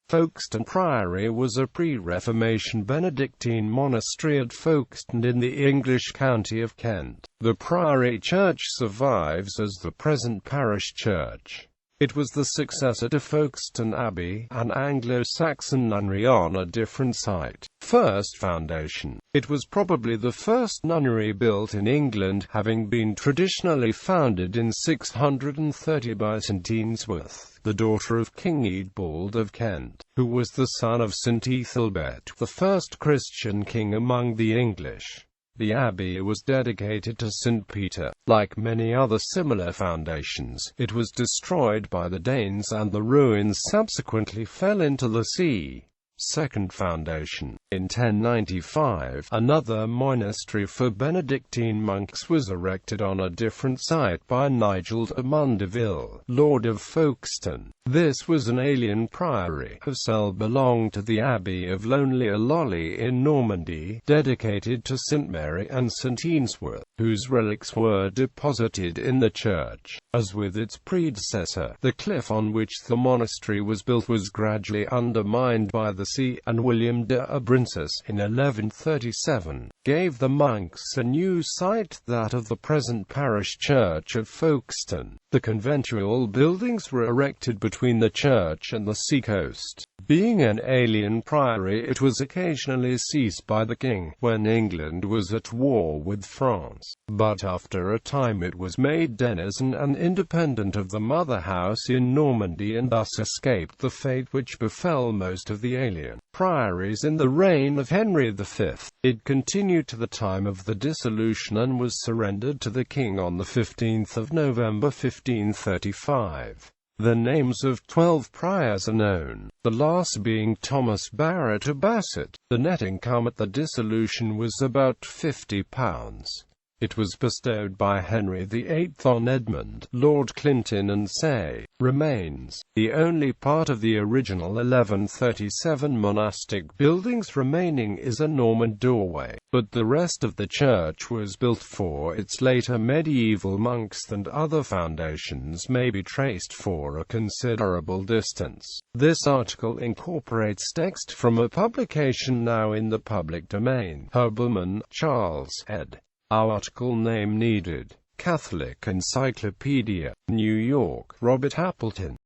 Folkestone Priory was a pre-Reformation Benedictine monastery at Folkestone in the English county of Kent. The Priory church survives as the present parish church. It was the successor to Folkestone Abbey, an Anglo-Saxon nunnery on a different site. First foundation. It was probably the first nunnery built in England, having been traditionally founded in 630 by St. Eanswyth, the daughter of King Eadbald of Kent, who was the son of St. Ethelbert, the first Christian king among the English. The abbey was dedicated to St. Peter. Like many other similar foundations, it was destroyed by the Danes and the ruins subsequently fell into the sea. Second foundation. In 1095, another monastery for Benedictine monks was erected on a different site by Nigel de Mundeville, Lord of Folkestone. This was an alien priory, whose cell belonged to the Abbey of Lonely-a-Lolly in Normandy, dedicated to St. Mary and St. Eanswyth, whose relics were deposited in the church. As with its predecessor, the cliff on which the monastery was built was gradually undermined by the sea, and William de Abrincis, in 1137, gave the monks a new site, that of the present parish church of Folkestone. The conventual buildings were erected between the church and the seacoast. Being an alien priory, it was occasionally seized by the king, when England was at war with France. But after a time it was made denizen and independent of the mother house in Normandy, and thus escaped the fate which befell most of the alien priories in the reign of Henry V. It continued to the time of the dissolution and was surrendered to the king on 15 November 1535. The names of 12 priors are known, the last being Thomas Barrett of Bassett. The net income at the dissolution was about £50. It was bestowed by Henry VIII on Edmund, Lord Clinton, and Say. Remains. The only part of the original 1137 monastic buildings remaining is a Norman doorway, but the rest of the church was built for its later medieval monks, and other foundations may be traced for a considerable distance. This article incorporates text from a publication now in the public domain. Herbermann, Charles, ed. Our article name needed. Catholic Encyclopedia. New York, Robert Appleton.